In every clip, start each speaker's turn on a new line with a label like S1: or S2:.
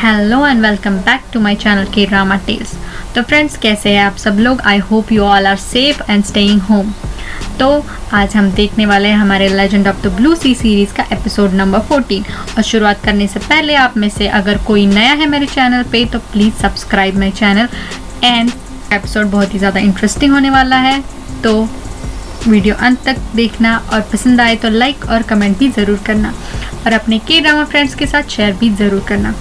S1: Hello and welcome back to my channel K drama tales. तो friends, कैसे हैं आप सब लोग? I hope you all are safe and staying home. तो आज हम देखने वाले हैं हमारे legend of the blue sea series का एपिसोड नंबर 14। और शुरुआत करने से पहले आप में से अगर कोई नया है मेरे चैनल पे तो please subscribe my channel. And episode बहुत ही ज़्यादा इंटरेस्टिंग होने वाला है, तो वीडियो अंत तक देखना और पसंद आए तो लाइक और कमेंट भी ज़रूर करना और अपने के ड्रामा फ्रेंड्स के साथ शेयर भी ज़रूर करना।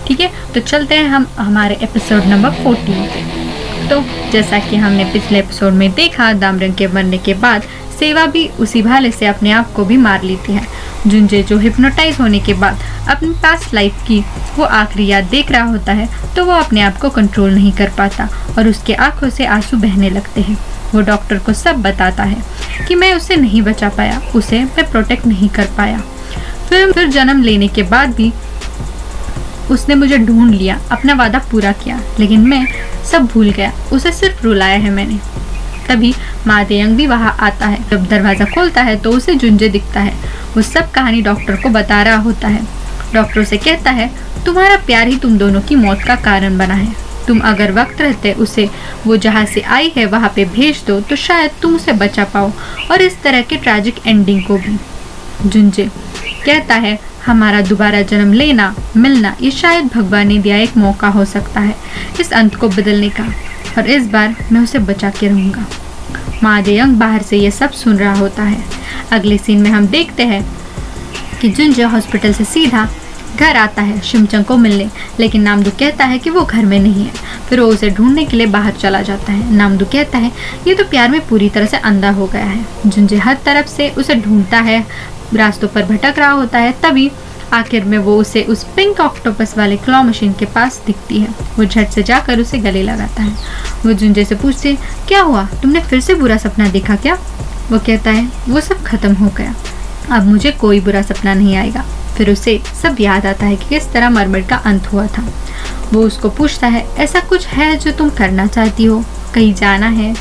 S1: ठीक है, तो चलते हैं हम हमारे एपिसोड नंबर 14 पे। तो जैसा कि हमने पिछले एपिसोड में देखा, दामरंग के मरने के बाद सेवा भी उसी भाले से अपने आप को भी मार लेती है। जुंजे जो हिप्नोटाइज होने के बाद अपनी पास्ट लाइफ की वो आखिरी याद देख रहा होता है, तो वो अपने आप को कंट्रोल नहीं कर पाता और उसके आंखों से आंसू बहने लगते हैं। वो डॉक्टर को सब बताता है कि मैं उसे नहीं बचा पाया, उसे मैं प्रोटेक्ट नहीं कर पाया। फिर जन्म लेने के बाद भी उसने मुझे ढूंढ लिया, अपना वादा पूरा किया, लेकिन मैं सब भूल गया, उसे सिर्फ रुलाया है मैंने। तभी मादेयंग भी वहाँ आता है। जब दरवाज़ा खोलता है तो उसे जुंजे दिखता है। वो सब कहानी डॉक्टर को बता रहा होता है। डॉक्टर से कहता है, तुम्हारा प्यार ही तुम दोनों की मौत का कारण बना है। तुम अगर वक्त रहते उसे वो जहाँ से आई है वहाँ पे भेज दो तो शायद तुम उसे बचा पाओ और इस तरह के ट्रैजिक एंडिंग को भी। जुंजे कहता है, हमारा दोबारा जन्म लेना, मिलना, ये शायद भगवान ने दिया एक मौका हो सकता है इस अंत को बदलने का, और इस बार मैं उसे बचा के रहूँगा। मादेयंग बाहर से ये सब सुन रहा होता है। अगले सीन में हम देखते हैं कि जुंजे हॉस्पिटल से सीधा घर आता है शिमचंग को मिलने, लेकिन नामदू कहता है कि वो घर में नहीं है। फिर वो उसे ढूंढने के लिए बाहर चला जाता है। नामदू कहता है, ये तो प्यार में पूरी तरह से अंधा हो गया है। जुंजे हर तरफ से उसे ढूंढता है, रास्तों पर भटक रहा होता है। तभी आखिर में वो उसे उस पिंक ऑक्टोपस वाले क्लॉ मशीन के पास दिखती है। वो झट से जाकर उसे गले लगाता है। वो जुंजे से पूछती है, क्या हुआ, तुमने फिर से बुरा सपना देखा क्या? वो कहता है, वो सब खत्म हो गया, अब मुझे कोई बुरा सपना नहीं आएगा। फिर उसे सब याद आता है कि किस तरह मरमर का अंत हुआ था। वो उसको पूछता है, ऐसा कुछ है जो तुम करना चाहती हो, कहीं जाना है?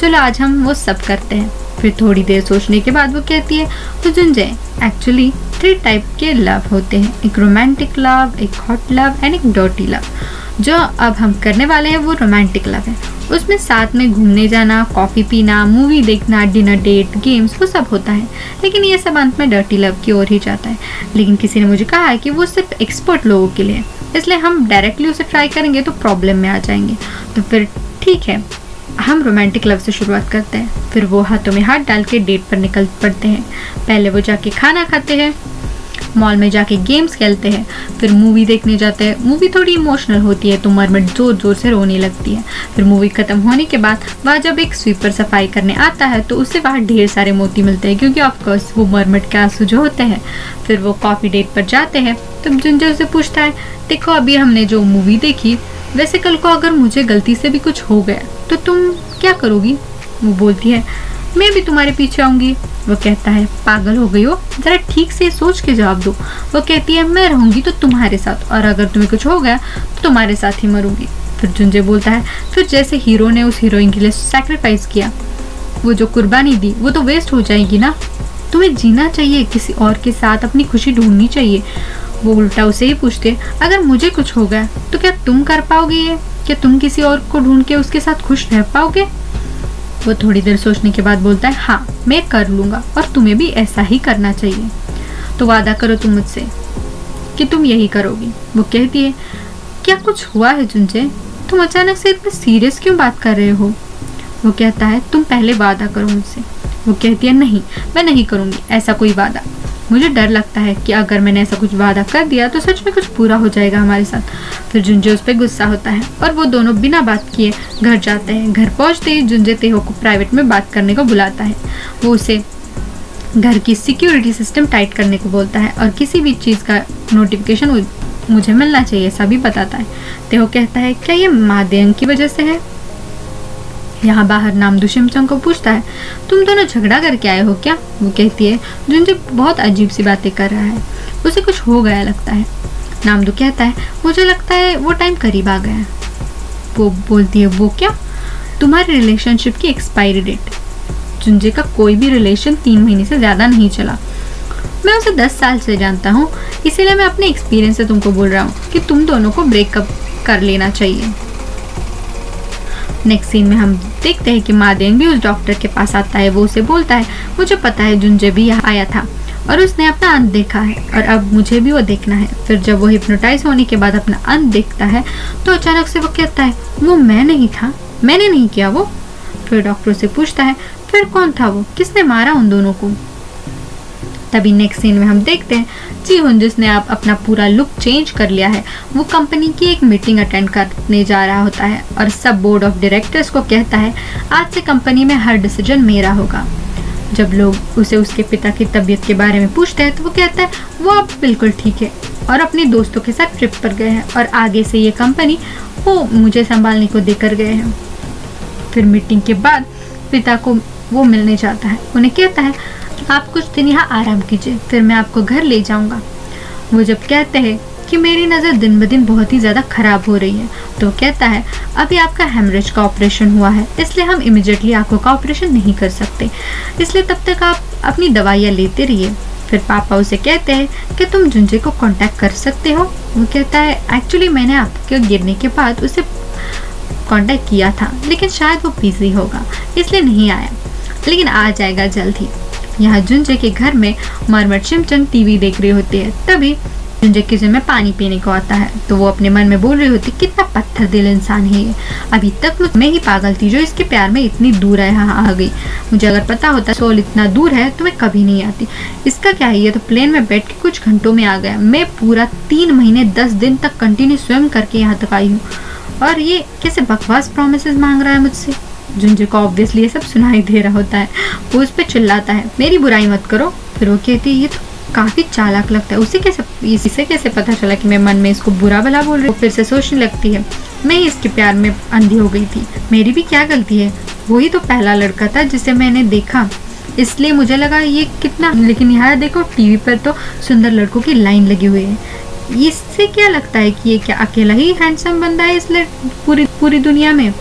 S1: चलो आज हम वो सब करते हैं। फिर थोड़ी देर सोचने के बाद वो कहती है, तो जुंजे एक्चुअली 3 टाइप के लव होते हैं, एक रोमांटिक लव, एक हॉट लव एंड एक डर्टी लव। जो अब हम करने वाले हैं वो रोमांटिक लव है। उसमें साथ में घूमने जाना, कॉफ़ी पीना, मूवी देखना, डिनर डेट, गेम्स, वो सब होता है। लेकिन ये सब अंत में डर्टी लव की ओर ही जाता है। लेकिन किसी ने मुझे कहा है कि वो सिर्फ एक्सपर्ट लोगों के लिए है, इसलिए हम डायरेक्टली उसे ट्राई करेंगे तो प्रॉब्लम में आ जाएंगे। तो फिर ठीक है, हम रोमांटिक लव से शुरुआत करते हैं। फिर वो हाथों में हाथ डाल के डेट पर निकल पड़ते हैं। पहले वो जाके खाना खाते हैं, मॉल में जाके गेम्स खेलते हैं, फिर मूवी देखने जाते हैं। मूवी थोड़ी इमोशनल होती है तो मरमट जोर जोर से रोने लगती है। फिर मूवी खत्म होने के बाद वहाँ जब एक स्वीपर सफाई करने आता है तो उसे वहाँ ढेर सारे मोती मिलते हैं, क्योंकि ऑफकोर्स वो मरमट के आंसू जो होते हैं। फिर वो कॉफ़ी डेट पर जाते हैं। तब जुंजे उसे पूछता है, देखो अभी हमने जो मूवी देखी, वैसे कल को अगर मुझे गलती से भी कुछ हो गया तो तुम क्या करोगी? वो बोलती है, मैं भी तुम्हारे पीछे आऊँगी। वो कहता है, पागल हो गई हो, ज़रा ठीक से सोच के जवाब दो। वो कहती है, मैं रहूँगी तो तुम्हारे साथ, और अगर तुम्हें कुछ हो गया तो तुम्हारे साथ ही मरूंगी। फिर जुंजे बोलता है, फिर जैसे हीरो ने उस हीरोइन के लिए सैक्रिफाइस किया, वो जो कुर्बानी दी वो तो वेस्ट हो जाएगी ना। तुम्हें जीना चाहिए, किसी और के साथ अपनी खुशी ढूंढनी चाहिए। वो उल्टा उसे ही पूछते, अगर मुझे कुछ हो गया तो क्या तुम कर पाओगे ये? क्या तुम किसी और को ढूंढ के उसके साथ खुश रह पाओगे? वो थोड़ी देर सोचने के बाद बोलता है, हाँ मैं कर लूँगा, और तुम्हें भी ऐसा ही करना चाहिए। तो वादा करो तुम मुझसे कि तुम यही करोगी। वो कहती है, क्या कुछ हुआ है जुंजे? तुम अचानक से इतने सीरियस क्यों बात कर रहे हो? वो कहता है, तुम पहले वादा करो मुझसे। वो कहती है, नहीं मैं नहीं करूँगी ऐसा कोई वादा। मुझे डर लगता है कि अगर मैंने ऐसा कुछ वादा कर दिया तो सच में कुछ पूरा हो जाएगा हमारे साथ। फिर जुंजे उस पर गुस्सा होता है और वो दोनों बिना बात किए घर जाते हैं। घर पहुंचते ही जुंजे तेहो को प्राइवेट में बात करने को बुलाता है। वो उसे घर की सिक्योरिटी सिस्टम टाइट करने को बोलता है और किसी भी चीज़ का नोटिफिकेशन मुझे मिलना चाहिए ऐसा भी बताता है। तेहो कहता है, क्या ये मादेयंग की वजह से है? यहाँ बाहर नामदू शिमचंग को पूछता है, तुम दोनों झगड़ा करके आए हो क्या? वो कहती है, जुंजे बहुत अजीब सी बातें कर रहा है, उसे कुछ हो गया लगता है। नामदू कहता है, मुझे लगता है वो टाइम करीब आ गया है। वो बोलती है, वो क्या? तुम्हारे रिलेशनशिप की एक्सपायरी डेट। जुंजे का कोई भी रिलेशन 3 महीने से ज़्यादा नहीं चला। मैं उसे 10 साल से जानता हूँ, इसीलिए मैं अपने एक्सपीरियंस से तुमको बोल रहा हूँ कि तुम दोनों को ब्रेकअप कर लेना चाहिए। नेक्स्ट सीन में हम देखते हैं कि मादेंग भी उस डॉक्टर के पास आता है। वो उसे बोलता है, मुझे पता है जुंजे भी यहाँ आया था और उसने अपना अंत देखा है और अब मुझे भी वो देखना है। फिर जब वो हिप्नोटाइज होने के बाद अपना अंत देखता है तो अचानक से वो कहता है, वो मैं नहीं था, मैंने नहीं किया वो। फिर डॉक्टर से पूछता है, फिर कौन था वो, किसने मारा उन दोनों को। तभी नेक्स्ट सीन में हम देखते हैं जीहुन, जिसने आप अपना पूरा लुक चेंज कर लिया है, वो कंपनी की एक मीटिंग अटेंड करने जा रहा होता है और सब बोर्ड ऑफ डायरेक्टर्स को कहता है, आज से कंपनी में हर डिसीजन मेरा होगा। जब लोग उसे उसके पिता की तबीयत के बारे में पूछते हैं तो वो कहता है वो अब बिल्कुल ठीक है और अपने दोस्तों के साथ ट्रिप पर गए हैं और आगे से ये कंपनी वो मुझे संभालने को देकर गए हैं। फिर मीटिंग के बाद पिता को वो मिलने जाता है, उन्हें कहता है आप कुछ दिन यहाँ आराम कीजिए, फिर मैं आपको घर ले जाऊंगा। वो जब कहते हैं कि मेरी नज़र दिन ब दिन बहुत ही ज़्यादा ख़राब हो रही है तो कहता है अभी आपका हेमरेज का ऑपरेशन हुआ है, इसलिए हम इमिडिएटली आंखों का ऑपरेशन नहीं कर सकते, इसलिए तब तक आप अपनी दवाइयाँ लेते रहिए। फिर पापा उसे कहते हैं कि तुम जुंजे को कांटेक्ट कर सकते हो। वो कहता है एक्चुअली मैंने आपके गिरने के बाद उसे कांटेक्ट किया था लेकिन शायद वो बिजी होगा इसलिए नहीं आया, लेकिन आ जाएगा जल्द ही। यहाँ जुंजे के घर में मरमट शिमचन टीवी देख रही होती है। तभी जुंजे किचन में पानी पीने को आता है तो वो अपने मन में बोल रही होती कितना पत्थर दिल इंसान है ये, अभी तक मैं ही पागल थी जो इसके प्यार में इतनी दूर यहाँ आ गई। मुझे अगर पता होता सोल इतना दूर है तो मैं कभी नहीं आती। इसका क्या है, ये तो प्लेन में बैठ के कुछ घंटों में आ गया, मैं पूरा 3 महीने 10 दिन तक कंटिन्यू स्विम करके यहाँ तक आई हूँ और ये कैसे बकवास प्रॉमिसेस मांग रहा है मुझसे। जुंजे को ऑब्वियसली ये सब सुनाई दे रहा होता है, वो उस पर चिल्लाता है मेरी बुराई मत करो। फिर वो कहती है ये तो काफी चालाक लगता है, इसे कैसे पता चला कि मैं मन में इसको बुरा भला बोल रही हूँ। फिर से सोचने लगती है मैं इसके प्यार में अंधी हो गई थी, मेरी भी क्या गलती है, वही तो पहला लड़का था जिसे मैंने देखा इसलिए मुझे लगा ये कितना, लेकिन यहाँ देखो टीवी पर तो सुंदर लड़कों की लाइन लगी हुई है, इससे क्या लगता है कि ये क्या अकेला ही हैंडसम बंदा है इसलिए पूरी दुनिया में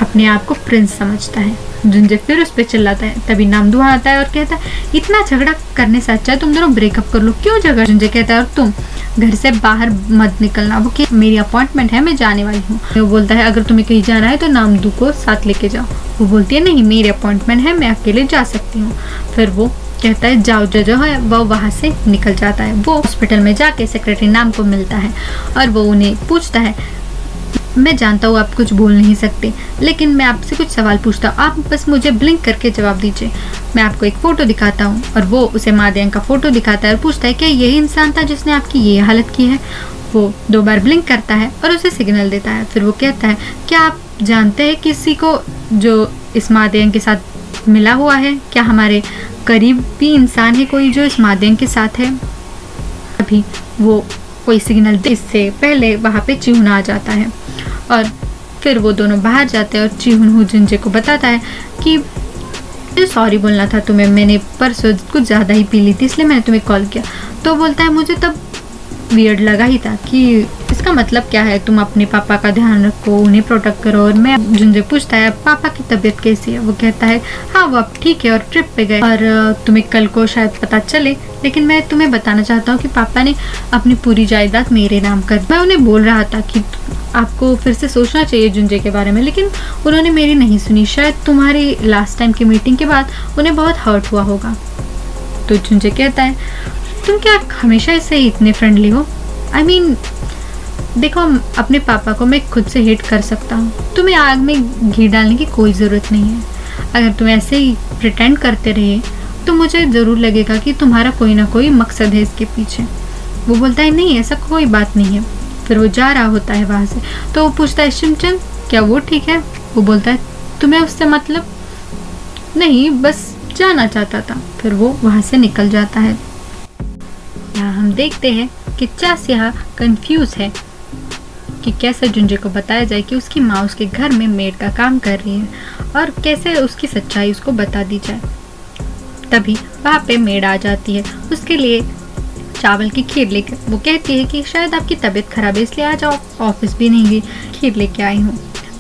S1: अपने आप को प्रिंस समझता है। जुंजे फिर उस पर चिल्लाता है। तभी नामदुआ आता है और कहता है इतना झगड़ा करने से अच्छा है तुम दोनों ब्रेकअप कर लो। क्यों झगड़ा? जुंजे कहता है और तुम घर से बाहर मत निकलना। वो कि मेरी अपॉइंटमेंट है, मैं जाने वाली हूँ। वो बोलता है अगर तुम्हें कहीं जाना है तो नामदू को साथ लेके जाओ। वो बोलती है नहीं मेरी अपॉइंटमेंट है, मैं अकेले जा सकती हूँ। फिर वो कहता है जाओ जो है, वो वहाँ से निकल जाता है। वो हॉस्पिटल में जाके सेक्रेटरी नाम को मिलता है और वो उन्हें पूछता है मैं जानता हूँ आप कुछ बोल नहीं सकते, लेकिन मैं आपसे कुछ सवाल पूछता हूँ, आप बस मुझे ब्लिंक करके जवाब दीजिए। मैं आपको एक फ़ोटो दिखाता हूँ। और वो उसे मादेंग का फ़ोटो दिखाता है और पूछता है क्या यही इंसान था जिसने आपकी ये हालत की है। वो 2 बार ब्लिंक करता है और उसे सिग्नल देता है। फिर वो कहता है क्या आप जानते हैं किसी को जो इस मादेंग के साथ मिला हुआ है? क्या हमारे करीबी इंसान है कोई जो इस मादेंग के साथ है? अभी वो कोई सिग्नल दे इससे पहले वहाँ पे चिहुन आ जाता है और फिर वो दोनों बाहर जाते हैं और चिहुन जुंजे को बताता है कि मुझे सॉरी बोलना था तुम्हें, मैंने परसों कुछ ज़्यादा ही पी ली थी इसलिए मैंने तुम्हें कॉल किया। तो बोलता है मुझे तब वियर्ड लगा ही था कि इसका मतलब क्या है, तुम अपने पापा का ध्यान रखो, उन्हें प्रोटेक्ट करो। और मैं जुंजे पूछता है पापा की तबीयत कैसी है? वो कहता है हाँ वो अब ठीक है और ट्रिप पे गए और तुम्हें कल को शायद पता चले, लेकिन मैं तुम्हें बताना चाहता हूँ कि पापा ने अपनी पूरी जायदाद मेरे नाम कर। मैं उन्हें बोल रहा था कि आपको फिर से सोचना चाहिए जुंजे के बारे में, लेकिन उन्होंने मेरी नहीं सुनी। शायद तुम्हारी लास्ट टाइम की मीटिंग के बाद उन्हें बहुत हर्ट हुआ होगा। तो जुंजे कहता है तुम क्या हमेशा इससे इतने फ्रेंडली हो? I mean, देखो अपने पापा को मैं खुद से हेट कर सकता हूँ, तुम्हें आग में घी डालने की कोई ज़रूरत नहीं है। अगर तुम ऐसे ही प्रिटेंड करते रहे तो मुझे ज़रूर लगेगा कि तुम्हारा कोई ना कोई मकसद है इसके पीछे। वो बोलता है नहीं ऐसा कोई बात नहीं है। फिर वो जा रहा होता है वहाँ से। तो वो पूछता है शिमचन क्या वो ठीक है? वो बोलता है तुम्हें उससे मतलब नहीं, बस जाना चाहता था। फिर वो वहाँ से निकल जाता है। यहाँ हम देखते हैं कि चास यहाँ कंफ्यूज है कि कैसे जुंजे को बताया जाए कि उसकी माँ उसके घर में मेड का काम कर रही है और कैसे उसकी सच्चाई उसको बता दी जाए। तभी वहाँ पे मेड आ जाती है उसके लिए चावल की खीर लेकर। वो कहती है कि शायद आपकी तबीयत खराब है इसलिए आज आप ऑफिस भी नहीं गई, खीर लेके आई हूँ।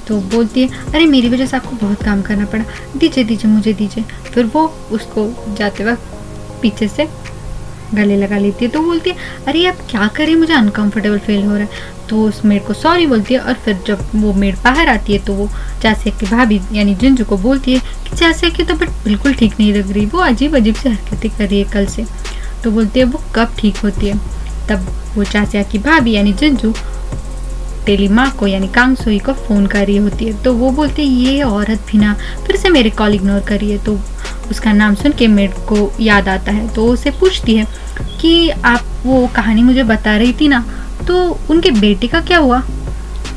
S1: तो बोलती है अरे मेरी वजह से आपको बहुत काम करना पड़ा, दीजिए मुझे दीजिए। फिर वो उसको जाते वक्त पीछे से गले लगा लेती है। तो बोलती है अरे अब क्या करें, मुझे अनकंफर्टेबल फील हो रहा है। तो उस मेड को सॉरी बोलती है और फिर जब वो मेड बाहर आती है तो वो चाचा की भाभी यानी जिंजू को बोलती है कि चाचा की तबीयत बिल्कुल ठीक नहीं लग रही, वो अजीब अजीब से हरकतें कर रही है कल से। तो बोलती है वो कब ठीक होती है। तब वो चाचा की भाभी यानी जिंजू तेली माँ को यानी कांगसोई को फ़ोन कर रही होती है। तो वो बोलती है ये औरत भी ना फिर से मेरे कॉल इग्नोर कर रही है। तो उसका नाम सुन के मेड को याद आता है। तो उसे पूछती है कि आप वो कहानी मुझे बता रही थी ना, तो उनके बेटे का क्या हुआ।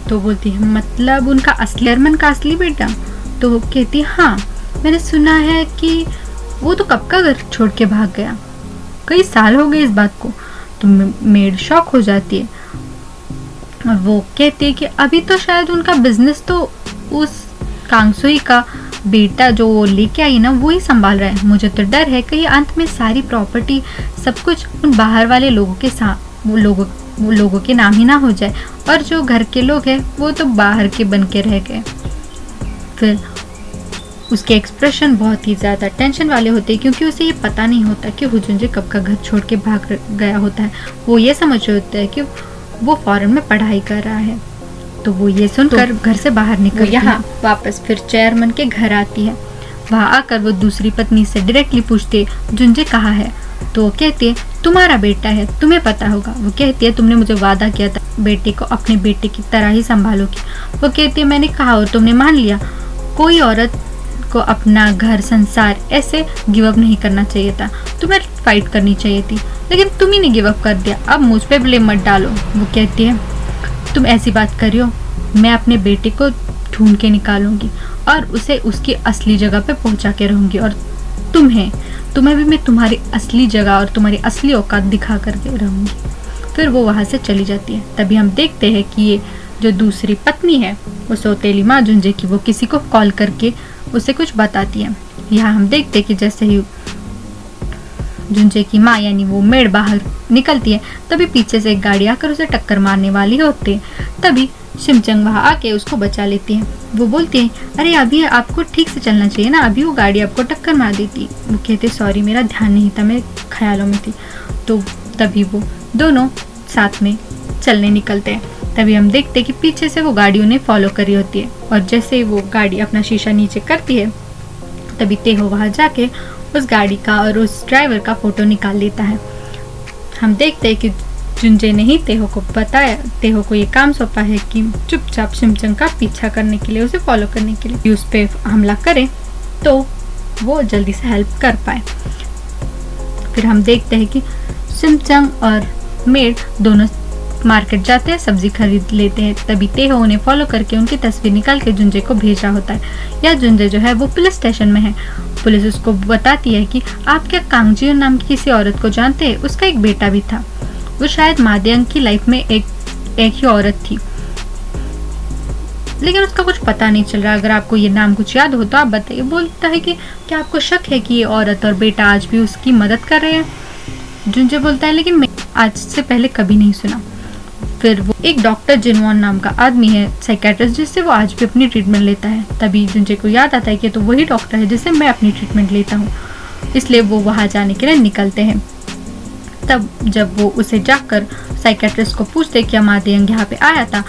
S1: तो बोलती है मतलब उनका असली अरमान का असली बेटा। तो वो कहती है हाँ मैंने सुना है कि वो तो कब का घर छोड़ के भाग गया, कई साल हो गए इस बात को। तो मेड शॉक हो जाती है और वो कहती है कि अभी तो शायद उनका बिजनेस तो उस कांगसोई का बेटा जो वो लेके आई ना वो ही संभाल रहा है। मुझे तो डर है कहीं अंत में सारी प्रॉपर्टी सब कुछ उन बाहर वाले लोगों के साथ वो लोगों के नाम ही ना हो जाए और जो घर के लोग हैं वो तो बाहर के बन के रह गए। फिर उसके एक्सप्रेशन बहुत ही ज़्यादा टेंशन वाले होते हैं क्योंकि उसे ये पता नहीं होता कि हुजुंजे कब का घर छोड़ के भाग गया होता है। वो ये समझ रहे होता है कि वो फॉरेन में पढ़ाई कर रहा है। तो वो ये सुनकर घर से बाहर निकल यहाँ वापस फिर चेयरमैन के घर आती है। वहाँ आकर वो दूसरी पत्नी से डायरेक्टली पूछती है जुंजे कहाँ है। तो वो कहती है तुम्हारा बेटा है, तुम्हें पता होगा। वो कहती है तुमने मुझे वादा किया था बेटे को अपने बेटे की तरह ही संभालोगी। वो कहती है मैंने कहा और तुमने मान लिया। कोई औरत को अपना घर संसार ऐसे गिव अप नहीं करना चाहिए था, तुम्हें फाइट करनी चाहिए थी, लेकिन तुम ही ने गिव अप कर दिया। अब मुझ पे ब्लेम मत डालो। वो कहती है तुम ऐसी बात कर रही हो, मैं अपने बेटे को ढूंढ के निकालूंगी और उसे उसकी असली जगह पे पहुंचा के रहूंगी और तुम्हें भी मैं तुम्हारी असली जगह और तुम्हारी असली औकात दिखा करके रहूंगी। फिर वो वहाँ से चली जाती है। तभी हम देखते हैं कि ये जो दूसरी पत्नी है वो सौतेली माँ जुंजे की, वो किसी को कॉल करके उसे कुछ बताती है। यहाँ हम देखते हैं कि जैसे ही जुंजे की माँ यानी वो मेड बाहर निकलती है तभी पीछे से एक गाड़ी आकर उसे टक्कर मारने वाली होती है। तभी शिमचंग वहाँ आके उसको बचा लेती है। वो बोलती है अरे अभी आपको ठीक से चलना चाहिए ना, अभी वो गाड़ी आपको टक्कर मार देती। वो कहते सॉरी मेरा ध्यान नहीं था, मैं ख्यालों में थी। तो तभी वो दोनों साथ में चलने निकलते हैं। तभी हम देखते हैं कि पीछे से वो गाड़ी उन्हें फॉलो करी होती है और जैसे वो गाड़ी अपना शीशा नीचे करती है तभी तेहो वहाँ जाके उस गाड़ी का और उस ड्राइवर का फोटो निकाल लेता है। हम देखते हैं कि जुंजे ने ही तेहो को बताया, तेहो को ये काम सौंपा है कि चुपचाप शिमचंग का पीछा करने के लिए, उसे फॉलो करने के लिए उस पे हमला करे तो वो जल्दी से हेल्प कर पाए। फिर हम देखते हैं कि शिमचंग और मेड दोनों मार्केट जाते हैं, सब्जी खरीद लेते हैं। तभी तेहो उन्हें फॉलो करके उनकी तस्वीर निकाल के जुंजे को भेज रहा होता है। या जुंजे जो है वो पुलिस स्टेशन में है। पुलिस उसको बताती है कि आप क्या कांगजियो नाम की किसी औरत को जानते हैं, उसका एक बेटा भी था, वो शायद मादेंग की लाइफ में एक ही औरत थी, लेकिन उसका कुछ पता नहीं चल रहा। अगर आपको ये नाम कुछ याद हो तो आप बताइए। बोलता है कि क्या आपको शक है कि ये औरत और बेटा आज भी उसकी मदद कर रहे हैं। जुंजे बोलता है लेकिन मैं आज से पहले कभी नहीं सुना। फिर वो एक डॉक्टर जिनवॉन नाम का आदमी है, साइकेट्रिस्ट, जिससे वो आज भी अपनी ट्रीटमेंट लेता है। तभी जुंजे को याद आता है कि तो वही डॉक्टर है जिससे मैं अपनी ट्रीटमेंट लेता हूँ, इसलिए वो वहाँ जाने के लिए निकलते हैं। तब जब वो उसे जाकर साइकेट्रिस्ट को पूछते क्या मादेंग यहाँ पे आया था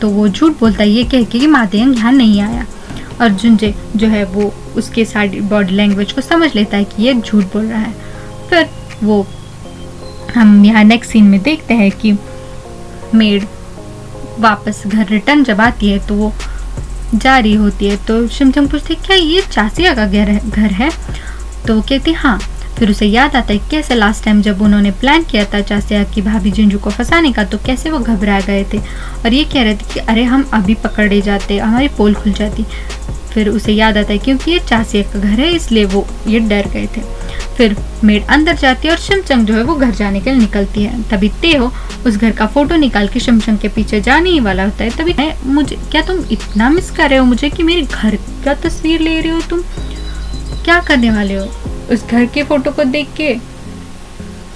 S1: तो वो झूठ बोलता है ये कह के कि मादेंग यहाँ नहीं आया। और जुंजे जो है वो उसके सारी बॉडी लैंग्वेज को समझ लेता है कि ये झूठ बोल रहा है। फिर वो हम यहाँ नेक्स्ट सीन में देखते हैं कि मेड वापस घर रिटर्न जब आती है तो वो जा रही होती है। तो शिमचंग पूछती क्या ये चासिया का घर है। तो वो कहती हाँ। फिर उसे याद आता है कैसे लास्ट टाइम जब उन्होंने प्लान किया था चासिया की भाभी जिंजू को फंसाने का तो कैसे वो घबरा गए थे और ये कह रहे थे कि अरे हम अभी पकड़े जाते, हमारी पोल खुल जाती। फिर उसे याद आता है क्योंकि ये चासिया का घर है इसलिए वो ये डर गए थे। फिर मेड अंदर जाती है और शिमचंग जो है वो घर जाने के लिए निकलती है। तभी तेहो उस घर का फोटो निकाल के शिमचंग के पीछे जाने ही वाला होता है। तभी मुझे क्या तुम इतना मिस कर रहे हो मुझे कि मेरे घर का तस्वीर ले रहे हो, तुम क्या करने वाले हो उस घर के फोटो को देख के।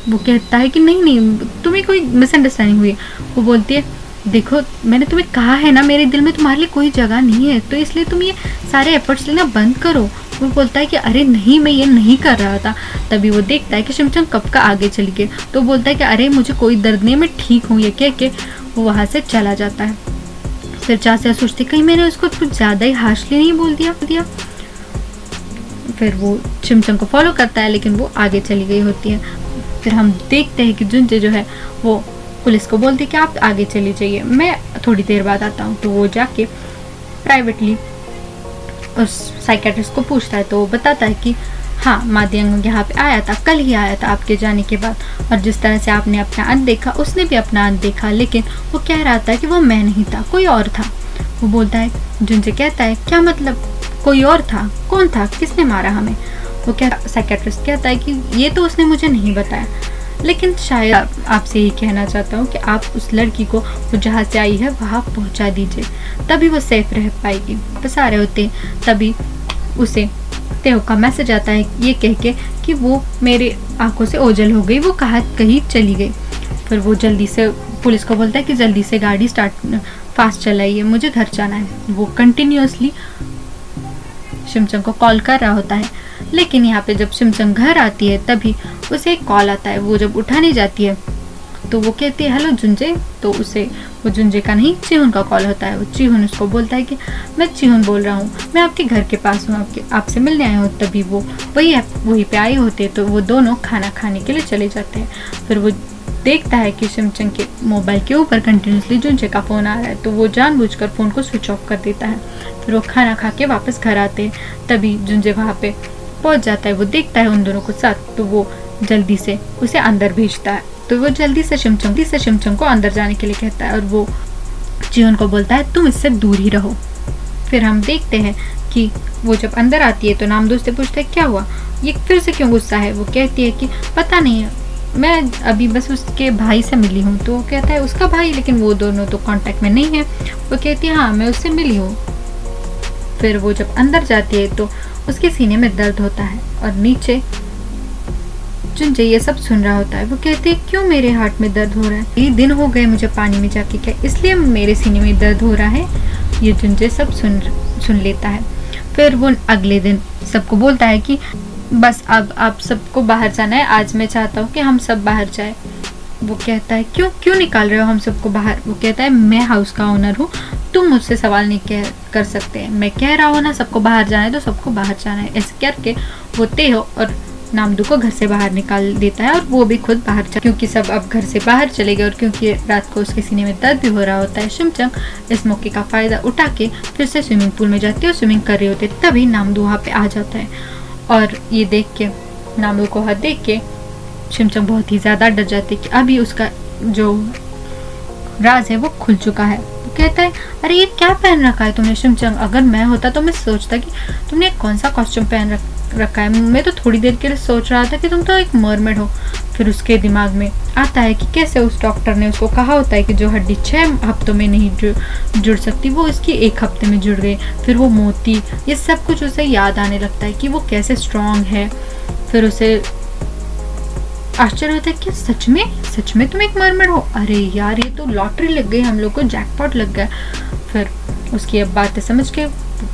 S1: वो कहता है कि नहीं तुम्हें कोई मिसअंडरस्टैंडिंग हुई है। वो बोलती है देखो मैंने तुम्हें कहा है ना मेरे दिल में तुम्हारे लिए कोई जगह नहीं है, तो इसलिए तुम ये सारे एफर्ट्स लेना बंद करो वो बोलता है कि अरे नहीं, मैं ये नहीं कर रहा था। तभी वो देखता है कि शिमचंग कब का आगे चली गई, तो बोलता है कि अरे मुझे कोई दर्द नहीं, मैं ठीक हूँ, ये कह के वो वहाँ से चला जाता है। फिर चाचा सोचते कहीं मैंने उसको कुछ ज़्यादा ही हार्शली नहीं बोल दिया। फिर वो शिमचंग को फॉलो करता है, लेकिन वो आगे चली गई होती है। फिर हम देखते हैं कि जुनजे जो है वो पुलिस को बोलती है कि आप आगे चली जाइए, मैं थोड़ी देर बाद आता हूँ। तो वो जाके प्राइवेटली उस साइकेट्रिस्ट को पूछता है, तो वो बताता है कि हाँ, मादियांग यहाँ पे आया था, कल ही आया था आपके जाने के बाद, और जिस तरह से आपने अपना अंत देखा उसने भी अपना अंत देखा, लेकिन वो कह रहा था कि वो मैं नहीं था, कोई और था। वो बोलता है, जुनजे कहता है क्या मतलब कोई और था, कौन था, किसने मारा हमें? वो साइकेट्रिस्ट कहता है कि ये तो उसने मुझे नहीं बताया, लेकिन शायद आपसे ही कहना चाहता हूँ कि आप उस लड़की को वो जहाँ से आई है वहाँ पहुँचा दीजिए, तभी वो सेफ रह पाएगी। बस आ रहे होते तभी उसे तेहो का मैसेज आता है ये कह के कि वो मेरे आंखों से ओझल हो गई, वो कहीं चली गई। फिर वो जल्दी से पुलिस को बोलता है कि जल्दी से गाड़ी फास्ट चलाइए, मुझे घर जाना है। वो कंटिन्यूअसली शिमचंग को कॉल कर रहा होता है, लेकिन यहाँ पे जब शिमचंग घर आती है तभी उसे एक कॉल आता है। वो जब उठाने जाती है तो वो कहती है हेलो जुनजे, तो उसे वो जुनजे का नहीं चिहुन का कॉल होता है। वो चिहुन उसको बोलता है कि मैं चिहुन बोल रहा हूँ, मैं आपके घर के पास हूँ, आपसे मिलने आया हूँ। तभी वो वहीं पे आए होते हैं, तो वो दोनों खाना खाने के लिए चले जाते हैं। फिर वो देखता है कि शिमचंग के मोबाइल के ऊपर कंटिन्यूसली जुनजे का फ़ोन आ रहा है, तो वो जानबूझकर फ़ोन को स्विच ऑफ कर देता है। फिर वो खाना खा के वापस घर आते हैं, तभी जुनजे वहाँ पे पहुँच जाता है। वो देखता है उन दोनों को साथ, तो वो जल्दी से उसे अंदर भेजता है। तो वो जल्दी से शिमचंग को अंदर जाने के लिए कहता है, और वो चिहुन को बोलता है तुम इससे दूर ही रहो। फिर हम देखते हैं कि वो जब अंदर आती है तो नामदो से पूछता है क्या हुआ, ये फिर से क्यों गुस्सा है? वो कहती है कि पता नहीं है, मैं अभी बस उसके भाई से मिली हूँ। तो वो कहता है उसका भाई, लेकिन वो दोनों तो कांटेक्ट में नहीं है। वो कहती है हाँ, मैं उससे मिली हूँ। फिर वो जब अंदर जाती है तो उसके सीने में दर्द होता है, और नीचे जुनजे ये सब सुन रहा होता है। वो कहती है क्यों मेरे हार्ट में दर्द हो रहा है, ये दिन हो गए मुझे पानी में जाके, क्या इसलिए मेरे सीने में दर्द हो रहा है? ये जुनजे सब सुन लेता है। फिर वो अगले दिन सबको बोलता है कि बस अब आप सबको बाहर जाना है, आज मैं चाहता हूँ कि हम सब बाहर जाए। वो कहता है क्यों निकाल रहे हो हम सबको बाहर? वो कहता है मैं हाउस का ओनर हूँ, तुम मुझसे सवाल नहीं कर सकते, मैं कह रहा हूँ ना सबको बाहर जाना है तो सबको बाहर जाना है। ऐसे करके वो तेहो और नामदो को घर से बाहर निकाल देता है, और वो भी खुद बाहर क्योंकि सब अब घर से बाहर चले गए, और क्योंकि रात को उसके सीने में दर्द भी हो रहा होता है। शिमचंग इस मौके का फ़ायदा उठा के फिर से स्विमिंग पूल में जाती है और स्विमिंग कर रहे होते, तभी नामदो वहाँ पे आ जाता है। और ये देख के नामदो को हाथ देख के शिमचंग बहुत ही ज़्यादा डर जाती है कि अभी उसका जो राज है वो खुल चुका है। वो कहता है अरे ये क्या पहन रखा है तुमने शिमचंग, अगर मैं होता तो मैं सोचता कि तुमने कौन सा कॉस्ट्यूम पहन रखा है, मैं तो थोड़ी देर के लिए सोच रहा था कि तुम तो एक मरमेड हो। फिर उसके दिमाग में आता है कि कैसे उस डॉक्टर ने उसको कहा होता है कि जो हड्डी 6 हफ्तों में नहीं जुड़ सकती वो इसकी 1 हफ्ते में जुड़ गई। फिर वो मोती, ये सब कुछ उसे याद आने लगता है कि वो कैसे स्ट्रांग है। फिर उसे आश्चर्य होता है कि सच में तुम एक मरमेड हो, अरे यार ये तो लॉटरी लग गई, हम लोग को जैकपॉट लग गया। फिर उसकी अब बातें समझ के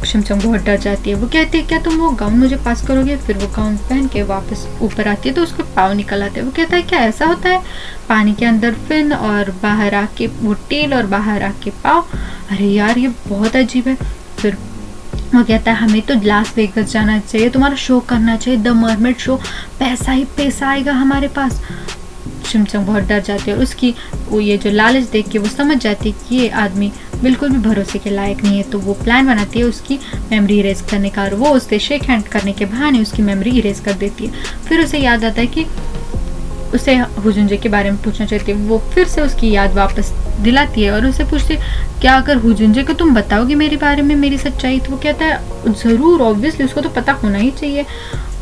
S1: शिमचंग बहुत डर जाती है। वो कहती है क्या तुम वो गाउन मुझे पास करोगे? फिर वो गाउन पहन के वापस ऊपर आती है तो उसके पाँव निकल आते हैं। वो कहता है क्या ऐसा होता है, पानी के अंदर फिन और बाहर आके वो टेल और बाहर आके पाँव, अरे यार ये बहुत अजीब है। फिर वो कहता है हमें तो लास वेगस जाना चाहिए, तुम्हारा शो करना चाहिए, द मरमेड शो, पैसा ही पैसा आएगा हमारे पास। शिमचंग बहुत डर जाती है, और उसकी वो ये जो लालच देख के वो समझ जाती है कि ये आदमी बिल्कुल भी भरोसे के लायक नहीं है। तो वो प्लान बनाती है उसकी मेमोरी इरेज करने का, और वो उससे शेक हैंड करने के बहाने उसकी मेमोरी इरेज कर देती है। फिर उसे याद आता है कि उसे हुजुंजे के बारे में पूछना चाहती है। वो फिर से उसकी याद वापस दिलाती है और उसे पूछती है क्या अगर हुजुंजे को तुम बताओगी मेरे बारे में मेरी सच्चाई? तो वो कहता है ज़रूर, ऑब्वियसली उसको तो पता होना ही चाहिए,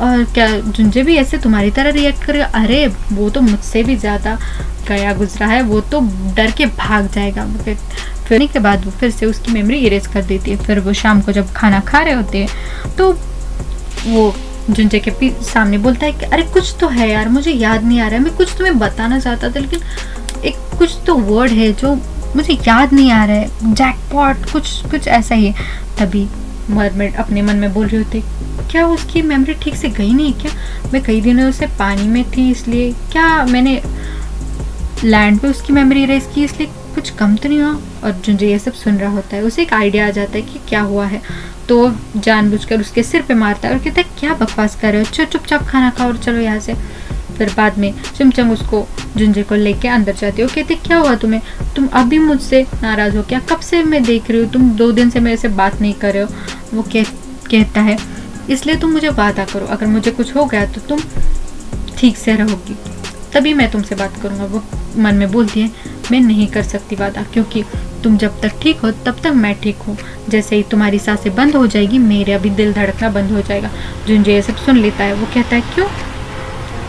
S1: और क्या जुंजे भी ऐसे तुम्हारी तरह रिएक्ट करेगा? अरे वो तो मुझसे भी ज़्यादा गया गुजरा है, वो तो डर के भाग जाएगा। फिर के बाद वो फिर से उसकी मेमोरी इरेज कर देती है। फिर वो शाम को जब खाना खा रहे होते हैं तो वो जुंजे के सामने बोलता है कि अरे कुछ तो है यार, मुझे याद नहीं आ रहा है, मैं कुछ तुम्हें बताना चाहता था लेकिन एक कुछ तो वर्ड है जो मुझे याद नहीं आ रहा है, जैकपॉट कुछ ऐसा ही है। तभी मरमेड अपने मन में बोल रही होती, क्या उसकी मेमोरी ठीक से गई नहीं क्या? मैं कई दिनों से पानी में थी, इसलिए क्या मैंने लैंड पे उसकी मेमोरी इरेज की, इसलिए कुछ कम तो नहीं हुआ? और जुंजे ये सब सुन रहा होता है, उसे एक आइडिया आ जाता है कि क्या हुआ है, तो जानबूझकर उसके सिर पे मारता है और कहता है क्या बकवास कर रहे हो, चुपचाप खाना खाओ और चलो यहाँ से। फिर बाद में चमचम उसको जुंजे को लेके अंदर जाती है। वो कहते क्या हुआ तुम्हें, तुम अभी मुझसे नाराज़ हो क्या? कब से मैं देख रही हूँ, तुम 2 दिन से मेरे से बात नहीं कर रहे हो। वो कहता है इसलिए तुम मुझे वादा करो, अगर मुझे कुछ हो गया तो तुम ठीक से रहोगी, तभी मैं तुमसे बात करूँगा। वो मन में बोलती है मैं नहीं कर सकती वादा, क्योंकि तुम जब तक ठीक हो तब तक मैं ठीक हूँ, जैसे ही तुम्हारी सांसें बंद हो जाएगी मेरा भी दिल धड़कना बंद हो जाएगा। जुंजे ये सब सुन लेता है। वो कहता है क्यों,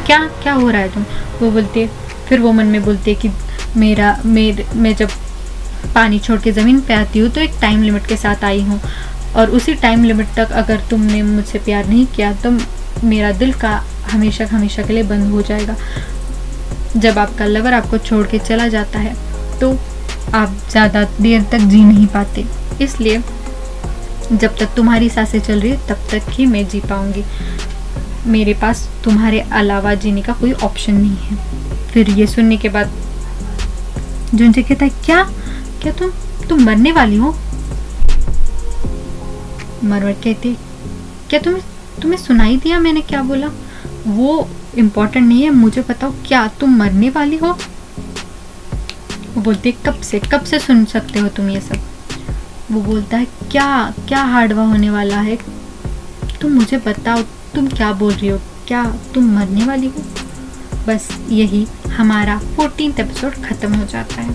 S1: क्या क्या हो रहा है तुम? वो बोलती है, फिर वो मन में बोलती है कि मैं जब पानी छोड़ के ज़मीन पे आती हूँ तो एक टाइम लिमिट के साथ आई हूँ, और उसी टाइम लिमिट तक अगर तुमने मुझसे प्यार नहीं किया तो मेरा दिल का हमेशा हमेशा के लिए बंद हो जाएगा। जब आपका लवर आपको छोड़ के चला जाता है तो आप ज़्यादा देर तक जी नहीं पाते, इसलिए जब तक तुम्हारी सांसें चल रही है तब तक ही मैं जी पाऊँगी, मेरे पास तुम्हारे अलावा जीने का कोई ऑप्शन नहीं है। फिर ये सुनने के बाद जुंजे कहता है क्या क्या तुम मरने वाली हो? मरमट कहती क्या तुम्हें सुनाई दिया मैंने क्या बोला? वो इम्पोर्टेंट नहीं है, मुझे बताओ क्या तुम मरने वाली हो? वो बोलती है कब से सुन सकते हो तुम ये सब? वो बोलता है क्या हार्डवा होने वाला है, तुम मुझे बताओ तुम क्या बोल रही हो, क्या तुम मरने वाली हो? बस यही हमारा 14th एपिसोड ख़त्म हो जाता है।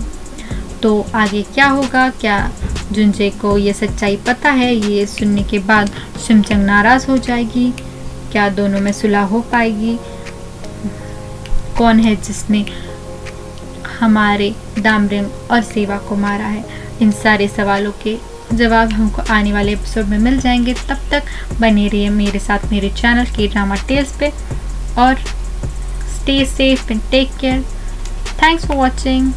S1: तो आगे क्या होगा, क्या जुंजे को ये सच्चाई पता है? ये सुनने के बाद शिमचंग नाराज़ हो जाएगी? क्या दोनों में सुलह हो पाएगी? कौन है जिसने हमारे दामरिंग और सेवा को मारा है? इन सारे सवालों के जवाब हमको आने वाले एपिसोड में मिल जाएंगे। तब तक बने रहिए मेरे साथ मेरे चैनल के ड्रामा टेल्स पे, और stay safe and take care. Thanks for watching.